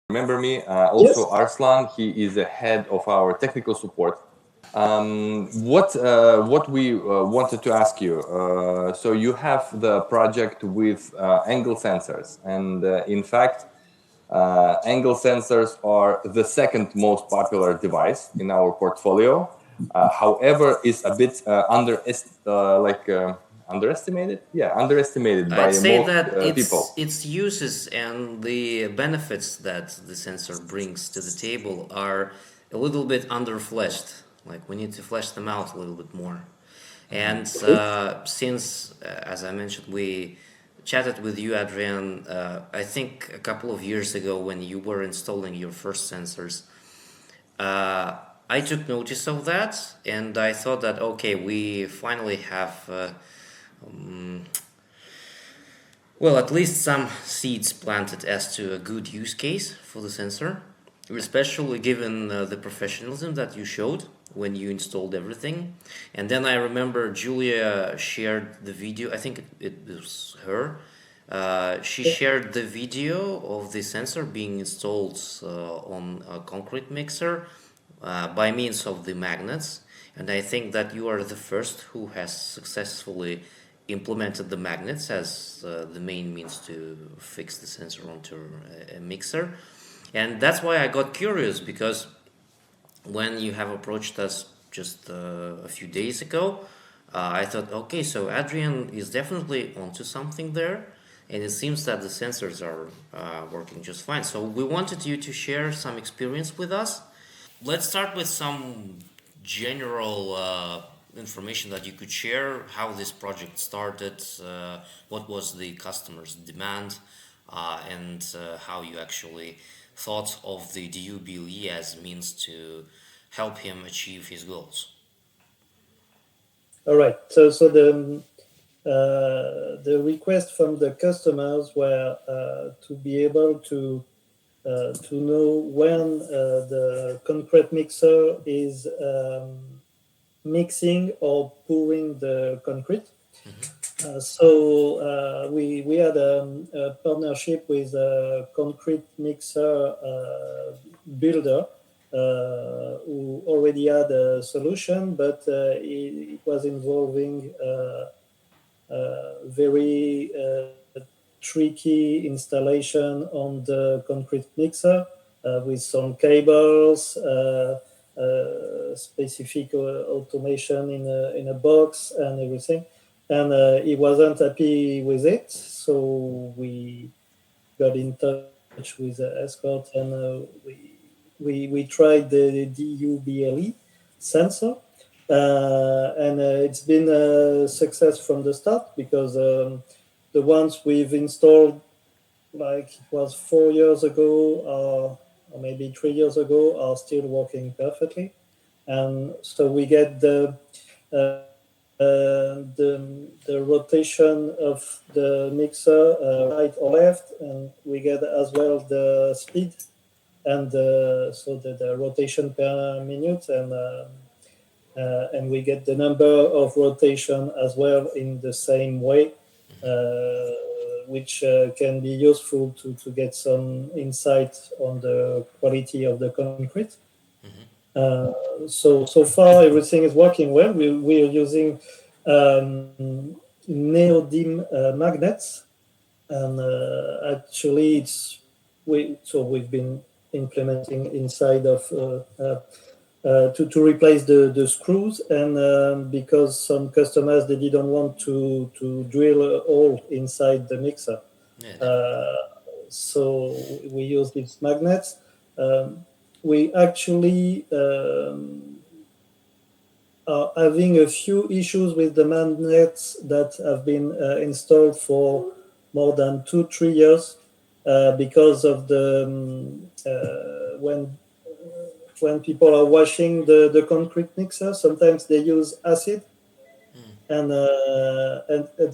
remember me. Yes. Also, Arslan, he is the head of our technical support. What we wanted to ask you. So you have the project with angle sensors, and in fact, angle sensors are the second most popular device in our portfolio. However, is a bit underestimated. Yeah, underestimated I'd by say most that people. its uses and the benefits that the sensor brings to the table are a little bit underfleshed. Like we need to flesh them out a little bit more. And since, as I mentioned, we chatted with you, Adrien, I think a couple of years ago when you were installing your first sensors, I took notice of that, and I thought that okay, we finally have well, at least some seeds planted as to a good use case for the sensor, especially given the professionalism that you showed when you installed everything. And then I remember Julia shared the video, I think it was her. She shared the video of the sensor being installed on a concrete mixer by means of the magnets. And I think that you are the first who has successfully implemented the magnets as the main means to fix the sensor onto a mixer. And that's why I got curious, because when you have approached us just a few days ago, I thought, okay, so Adrien is definitely onto something there, and it seems that the sensors are working just fine. So we wanted you to share some experience with us. Let's start with some general information that you could share, how this project started, what was the customer's demand, and how you actually thought of the DU-BLE as means to help him achieve his goals. All right. So the request from the customers were to be able to know when the concrete mixer is mixing or pouring the concrete. So we had a partnership with a concrete mixer builder who already had a solution, but it was involving very tricky installation on the concrete mixer with some cables, specific automation in a box and everything. And he wasn't happy with it, so we got in touch with Escort, and we tried the DU-BLE sensor, and it's been a success from the start, because the ones we've installed, like it was 4 years ago or maybe 3 years ago, are still working perfectly. And so we get the rotation of the mixer right or left, and we get as well the speed and so the rotation per minute, and we get the number of rotation as well in the same way, which can be useful to get some insight on the quality of the concrete. So far everything is working well. We are using neodyme magnets, and actually we've been implementing inside of to replace the screws, and because some customers, they didn't want to drill a hole inside the mixer. So we use these magnets. We actually are having a few issues with the magnets that have been installed for more than 2-3 years because of the when people are washing the concrete mixer, sometimes they use acid, and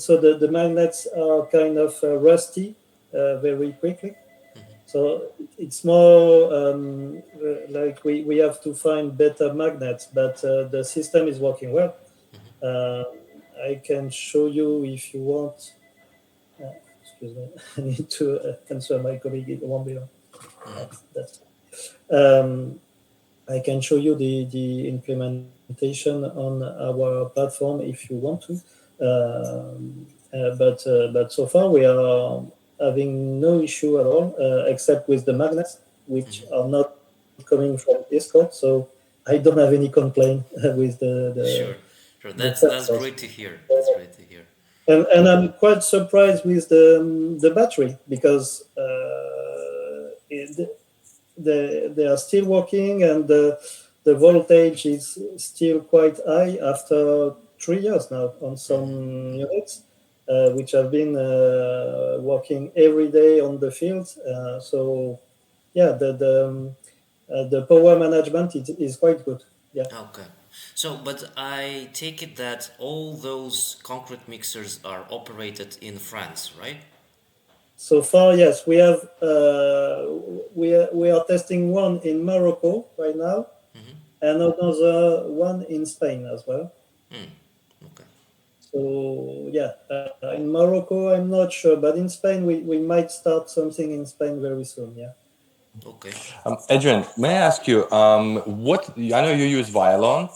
so the magnets are kind of rusty very quickly. So it's more like we have to find better magnets, but the system is working well. I can show you if you want. Excuse me, I need to answer my colleague. It won't be long. That's I can show you the implementation on our platform if you want to. But so far we are having no issue at all, except with the magnets, which are not coming from Escort. So I don't have any complaint with Sure, sure. the That's sensors. great to hear. That's great to hear. And I'm quite surprised with the battery because they are still working and the voltage is still quite high after 3 years now on some units, which have been working every day on the field. So yeah, the power management is quite good. Yeah. Okay. So, but I take it that all those concrete mixers are operated in France, right? So far, yes, we have we are testing one in Morocco right now, and another one in Spain as well. Okay. So yeah, in Morocco, I'm not sure, but in Spain, we might start something in Spain very soon. Yeah. Okay. Adrien, may I ask you, what I know you use Violon,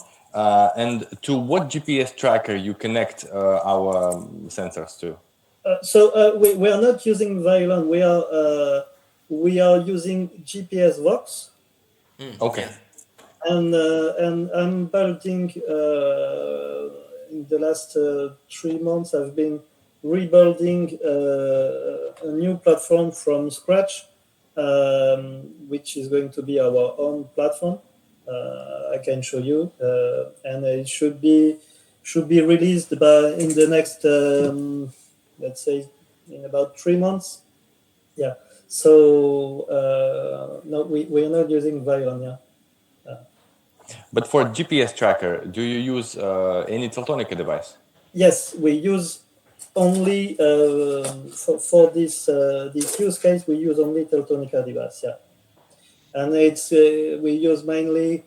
and to what GPS tracker you connect our sensors to? We are not using Violon. We are using GPS Vox, Okay. Yeah. and I'm building in the last 3 months. I've been rebuilding a new platform from scratch, which is going to be our own platform. I can show you, and it should be released in the next let's say in about 3 months. Yeah. So no, we are not using Violon. Yeah. But for GPS tracker, do you use any Teltonica device? Yes, we use only for this use case. We use only Teltonica device. Yeah, and it's we use mainly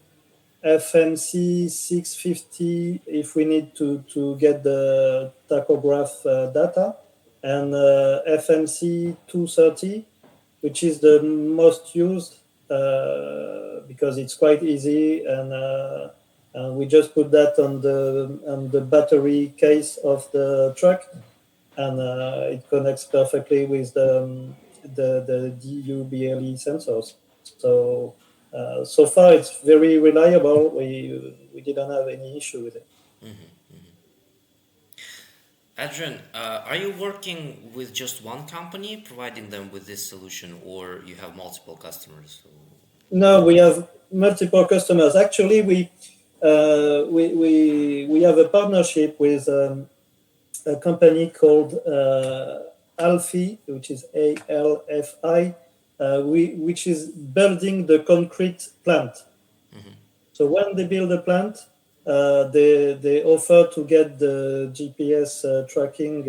FMC 650 if we need to get the tachograph data, and FMC 230, which is the most used because it's quite easy, and we just put that on the battery case of the truck, and it connects perfectly with the DU-BLE sensors. So so far it's very reliable. We didn't have any issue with it. Adrian, are you working with just one company providing them with this solution, or you have multiple customers? No, we have multiple customers. Actually, we have a partnership with a company called Alfi, which is ALFI, which is building the concrete plant. So when they build a plant, they offer to get the GPS tracking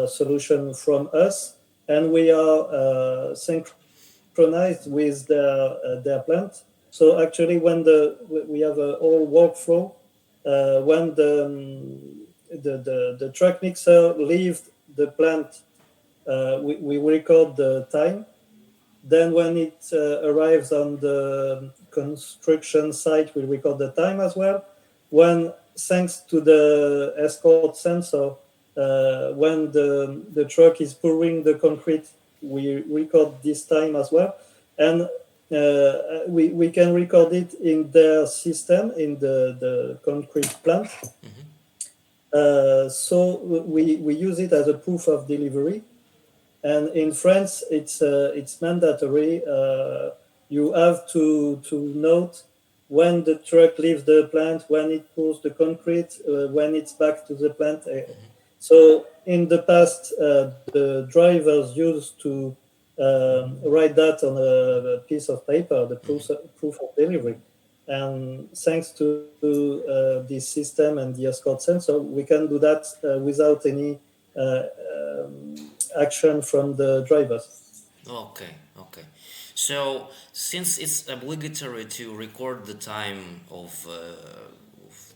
solution from us, and we are synchronized with their plant. So actually, when we have a whole workflow, when the track mixer leaves the plant, we record the time. Then when it arrives on the construction site, we record the time as well. When, thanks to the Escort sensor, when the truck is pouring the concrete, we record this time as well. And we can record it in their system, in the concrete plant. So we use it as a proof of delivery. And in France, it's mandatory. You have to note when the truck leaves the plant, when it pours the concrete, when it's back to the plant. So in the past, the drivers used to write that on a piece of paper, the proof of delivery. And thanks to this system and the Escort sensor, we can do that without any action from the drivers. Okay, okay. So since it's obligatory to record the time of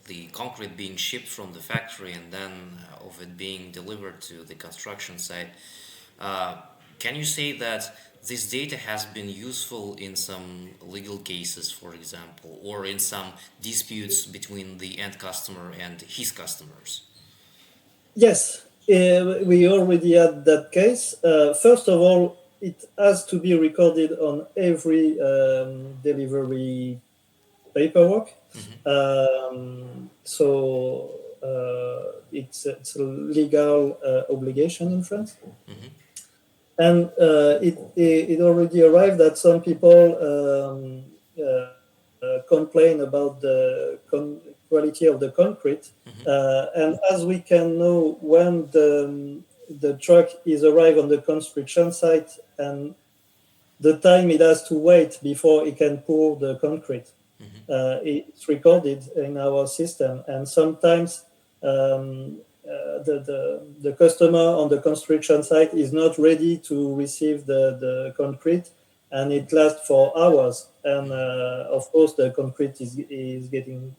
the concrete being shipped from the factory and then of it being delivered to the construction site, can you say that this data has been useful in some legal cases, for example, or in some disputes between the end customer and his customers? Yes, we already had that case. First of all, it has to be recorded on every delivery paperwork. So it's a legal obligation in France. And it already arrived that some people complain about the quality of the concrete. And as we can know when the truck is arrived on the construction site and the time it has to wait before it can pour the concrete, it's recorded in our system. And sometimes the customer on the construction site is not ready to receive the concrete, and it lasts for hours. And of course, the concrete is getting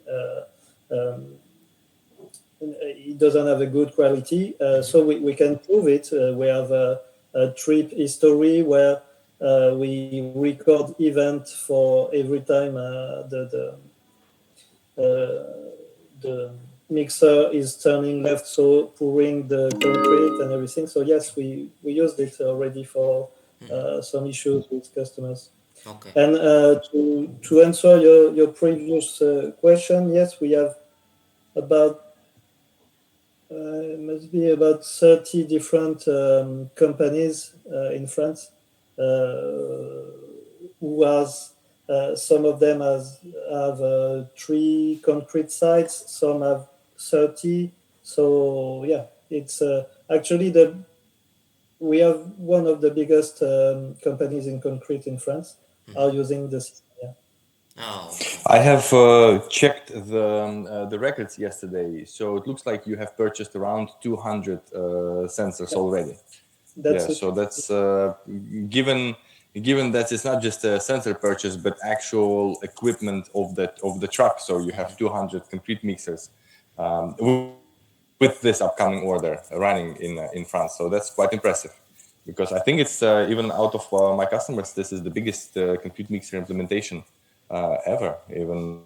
it doesn't have a good quality. So we can prove it. We have a trip history where we record event for every time the mixer is turning left, so pouring the concrete and everything. So yes, we used it already for some issues with customers. Okay. And to answer your previous question, yes, we have about must be about 30 different companies in France who has some of them have 3 concrete sites, some have 30. So yeah, it's actually we have one of the biggest companies in concrete in France are using this. Yeah. Oh. I have checked the records yesterday, so it looks like you have purchased around 200 sensors already. That's yeah, it. so that's given that it's not just a sensor purchase, but actual equipment of the truck. So you have 200 concrete mixers with this upcoming order running in France. So that's quite impressive, because I think it's even out of my customers, this is the biggest concrete mixer implementation ever. Even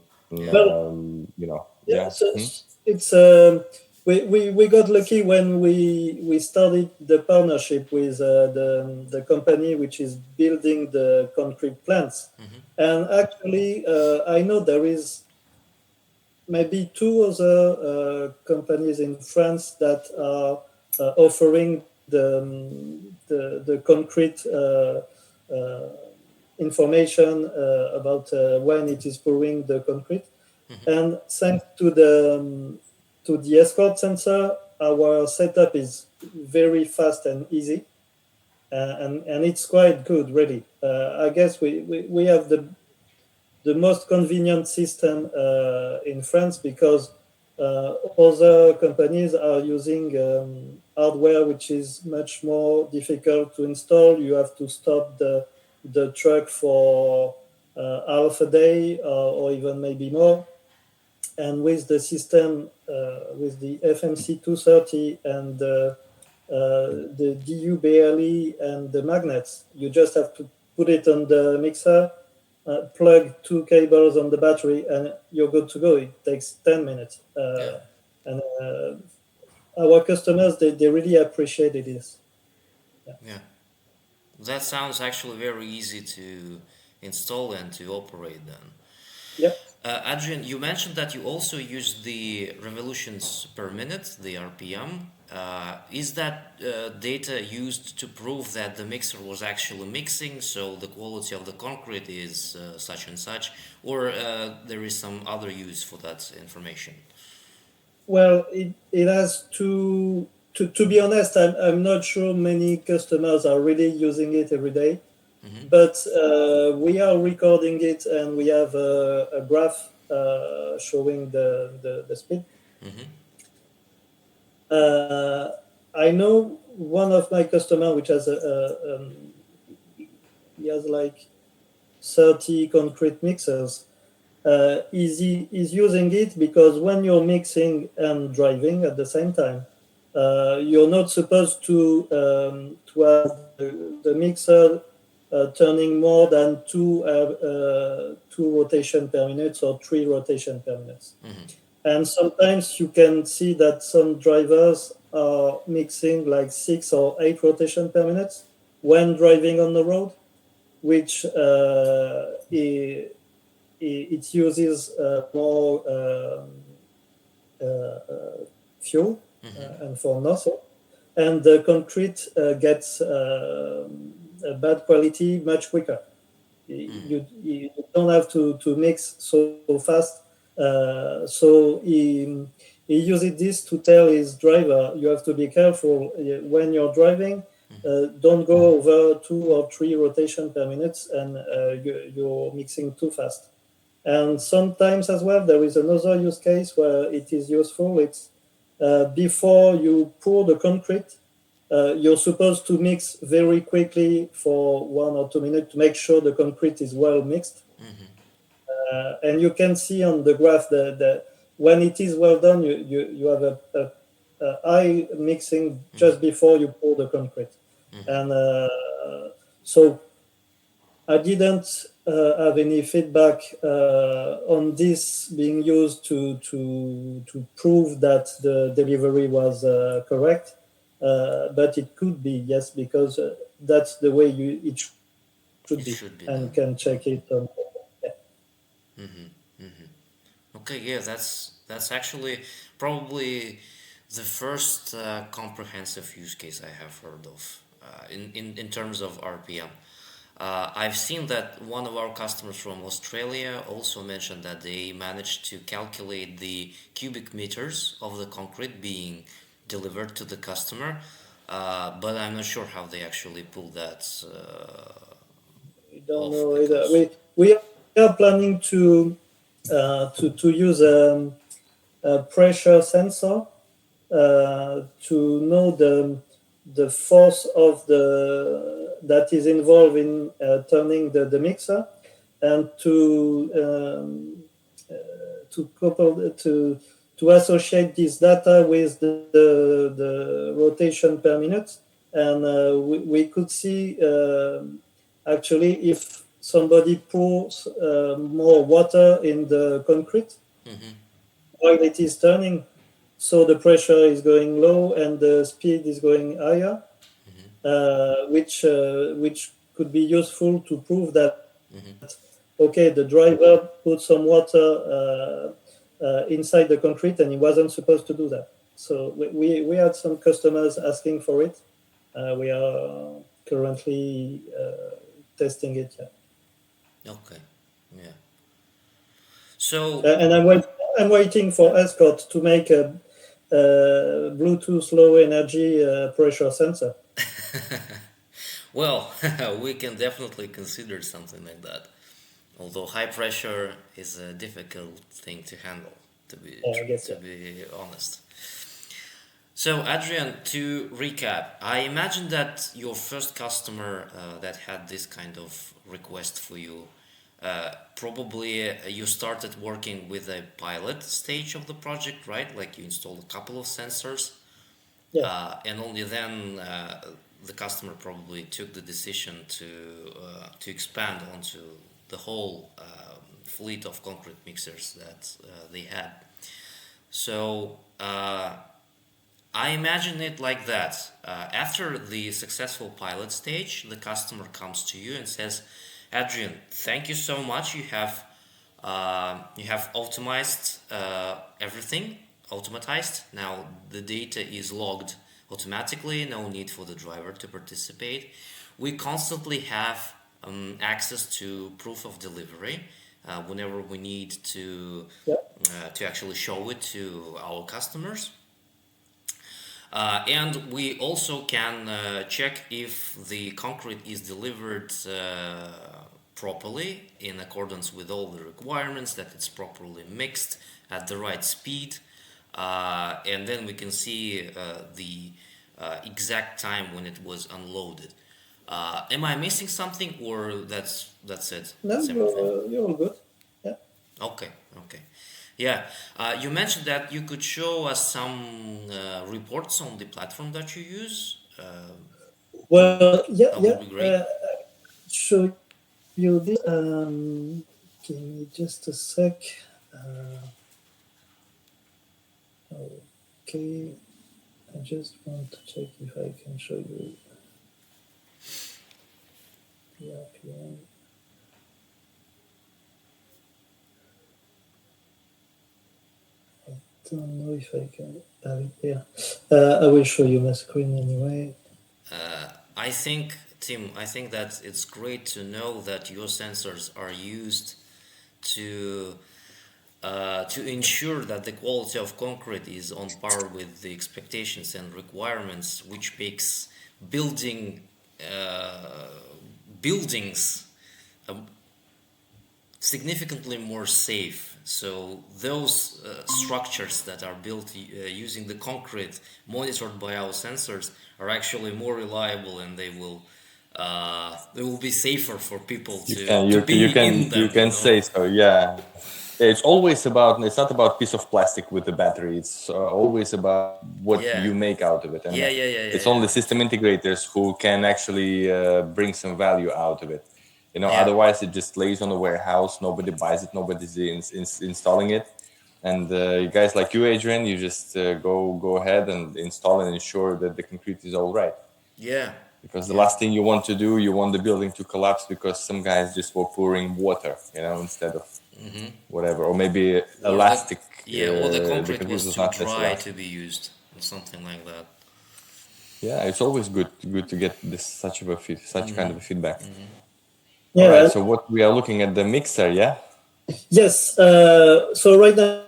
Yeah, so it's we got lucky when we started the partnership with the company which is building the concrete plants. And actually I know there is maybe 2 other companies in France that are offering the concrete information about when it is pouring the concrete. And thanks to the Escort sensor, our setup is very fast and easy, and it's quite good, really. I guess we have the most convenient system in France, because other companies are using hardware which is much more difficult to install. You have to stop the truck for half a day or even maybe more. And with the system, with the FMC 230 and the DU-BLE and the magnets, you just have to put it on the mixer, plug 2 cables on the battery, and you're good to go. It takes 10 minutes. And our customers, they really appreciated this. Yeah. That sounds actually very easy to install and to operate then. Yeah. Adrien, you mentioned that you also use the revolutions per minute, the RPM. Is that data used to prove that the mixer was actually mixing, so the quality of the concrete is such and such, or there is some other use for that information? Well, it has to be honest, I'm not sure many customers are really using it every day. But we are recording it, and we have a graph showing the speed. I know one of my customers, which has he has like 30 concrete mixers. Is using it because when you're mixing and driving at the same time, you're not supposed to have the mixer turning more than two rotation per minute or 3 rotation per minute. And sometimes you can see that some drivers are mixing like 6 or 8 rotation per minute when driving on the road, which it uses more fuel and for nothing, and the concrete gets a bad quality much quicker. You don't have to mix so fast. So he uses this to tell his driver, you have to be careful when you're driving. Don't go over 2 or 3 rotation per minute, and you're mixing too fast. And sometimes as well, there is another use case where it is useful. It's before you pour the concrete, you're supposed to mix very quickly for 1 or 2 minutes to make sure the concrete is well mixed. And you can see on the graph that when it is well done, you have a high mixing just before you pour the concrete. And so I didn't have any feedback on this being used to prove that the delivery was correct, but it could be, yes, because that's the way it should be, and can check it on. Okay, yeah, that's actually probably the first comprehensive use case I have heard of in terms of RPM. I've seen that one of our customers from Australia also mentioned that they managed to calculate the cubic meters of the concrete being delivered to the customer, but I'm not sure how they actually pulled that. I don't know either. We are planning to use a pressure sensor to know the force of that is involved in turning the mixer, and to associate this data with the rotation per minute, and we could see actually if somebody pours more water in the concrete while it is turning, so the pressure is going low and the speed is going higher, which could be useful to prove that okay, the driver put some water inside the concrete and he wasn't supposed to do that. So we had some customers asking for it. We are currently testing it. Yeah. Okay. Yeah. So and I'm waiting for Escort to make a Bluetooth low energy pressure sensor. Well, we can definitely consider something like that. Although high pressure is a difficult thing to handle, to be honest. So, Adrien, to recap, I imagine that your first customer that had this kind of request for you, probably you started working with a pilot stage of the project, right? Like you installed a couple of sensors, and only then the customer probably took the decision to expand onto the whole fleet of concrete mixers that they had. So I imagine it like that. After the successful pilot stage, the customer comes to you and says, Adrien, thank you so much. You have optimized everything, automatized. Now the data is logged automatically, no need for the driver to participate. We constantly have access to proof of delivery whenever we need to actually show it to our customers. And we also can check if the concrete is delivered properly in accordance with all the requirements, that it's properly mixed at the right speed, and then we can see the exact time when it was unloaded. Am I missing something, or that's it? No, you're all good. Yeah. Okay. Yeah, you mentioned that you could show us some reports on the platform that you use. Well, That would be great. show you this. Give me just a sec. Okay, I just want to check if I can show you the RPM. I don't know if I can have it here. I will show you my screen anyway. I think, Tim, I think that it's great to know that your sensors are used to ensure that the quality of concrete is on par with the expectations and requirements, which makes buildings significantly more safe. So those structures that are built using the concrete monitored by our sensors are actually more reliable, and they will be safer for people to be in them. You can say so, yeah. It's always about, it's not about piece of plastic with the battery. It's always about what you make out of it. And it's only system integrators who can actually bring some value out of it. You know, otherwise it just lays on the warehouse. Nobody buys it. Nobody's installing it. And guys like you, Adrien, you just go ahead and install and ensure that the concrete is all right. Yeah. Because the last thing you want to do, you want the building to collapse because some guys just were pouring water, you know, instead of whatever, or maybe elastic. Or the concrete was too dry to be used, or something like that. Yeah, it's always good to get such kind of a feedback. Yeah. All right. So what we are looking at the mixer, yeah. Yes. So right now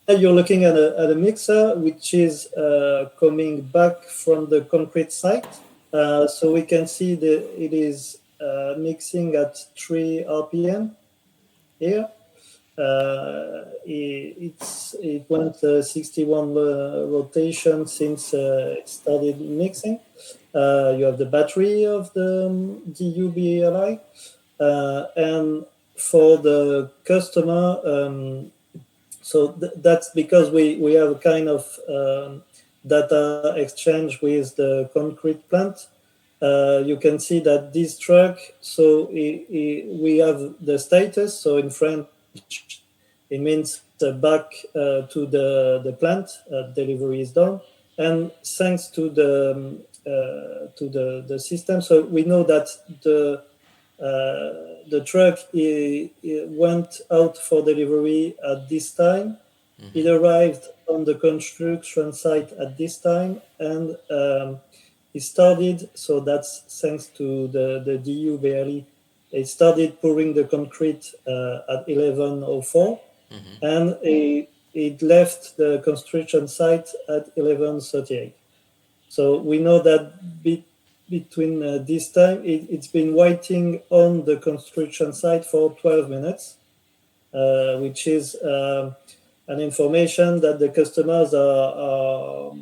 you're looking at a mixer which is coming back from the concrete site. So we can see that it is mixing at 3 RPM here. It went 61 rotation since it started mixing. You have the battery of the DU-BLE, and for the customer, so that's because we have a kind of data exchange with the concrete plant. You can see that this truck, so we have the status. So in French, it means back to the plant, delivery is done, and thanks to the system. So we know that the truck it went out for delivery at this time. It arrived on the construction site at this time, and it started. So that's thanks to the DU-BLE. It started pouring the concrete at 11:04, and it left the construction site at 11:38. So we know that between this time, it's been waiting on the construction site for 12 minutes, which is an information that the customers are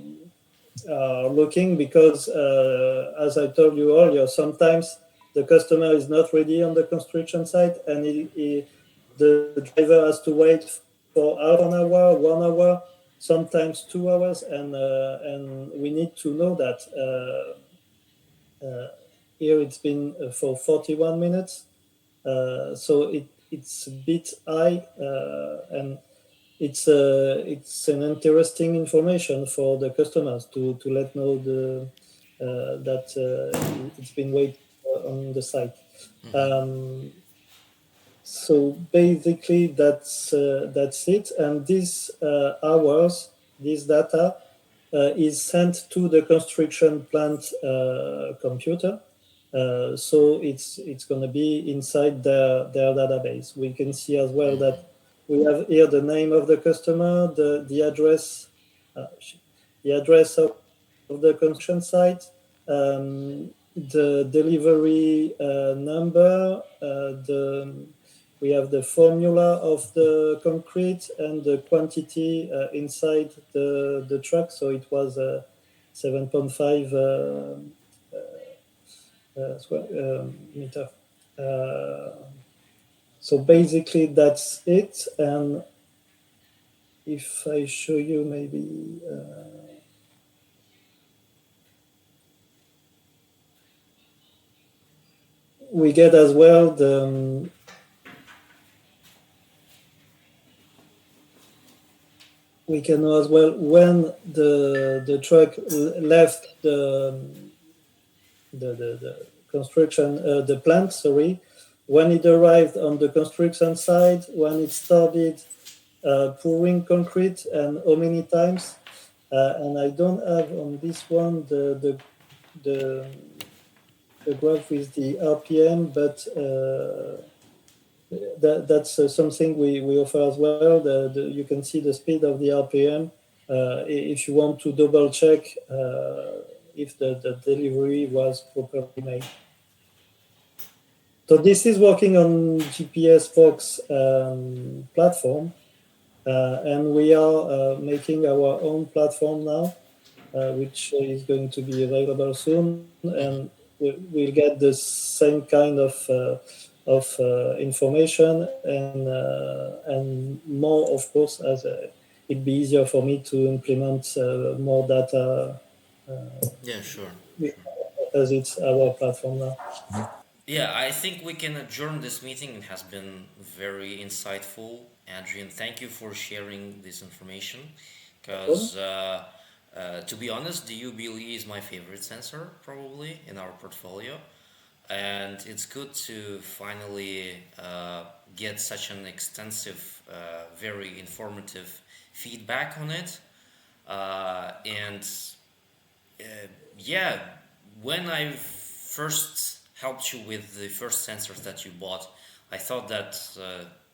looking, because, as I told you earlier, sometimes the customer is not ready on the construction site, and the driver has to wait for half an hour, 1 hour, sometimes 2 hours, and we need to know that. Here it's been for 41 minutes, so it's a bit high, and it's an interesting information for the customers to let know that it's been waiting on the site. So basically that's it, and these hours, this data is sent to the construction plant computer. So it's going to be inside their database. We can see as well that we have here the name of the customer, the address of the construction site, the delivery number, we have the formula of the concrete and the quantity inside the truck. So it was 7.5 meter. So basically that's it. And if I show you maybe we get as well the we can know as well when the truck left the construction, the plant, sorry, when it arrived on the construction site, when it started pouring concrete, and how many times. And I don't have on this one the graph with the RPM, but that's something we offer as well. You can see the speed of the RPM if you want to double check if the delivery was properly made. So this is working on GPS Fox platform, and we are making our own platform now, which is going to be available soon, and we'll get the same kind of information and more, of course, as it'd be easier for me to implement more data. Yeah, sure. As it's our platform now. Yeah, I think we can adjourn this meeting. It has been very insightful. Adrien, thank you for sharing this information, because to be honest, the DU-BLE is my favorite sensor probably in our portfolio, and it's good to finally get such an extensive, very informative feedback on it. Yeah, when I first helped you with the first sensors that you bought, I thought that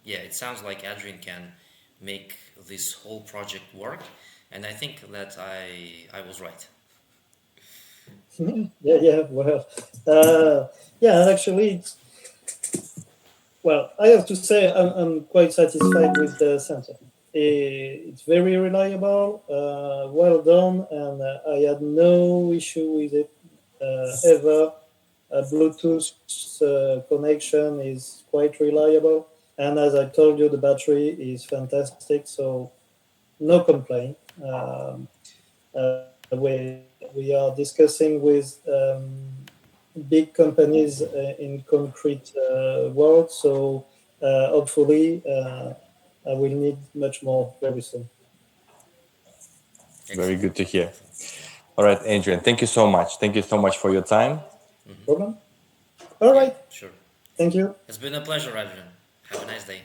yeah, it sounds like Adrien can make this whole project work, and I think that I was right. Yeah, well, yeah, and actually, well, I have to say I'm quite satisfied with the sensor. It's very reliable, well done, and I had no issue with it ever. Bluetooth connection is quite reliable, and as I told you, the battery is fantastic, so no complaint. We are discussing with big companies in concrete world, so hopefully I will need much more very soon. Very good to hear. All right, Adrien, thank you so much. Thank you so much for your time. Problem? All right. Sure. Thank you. It's been a pleasure, Adrien. Have a nice day.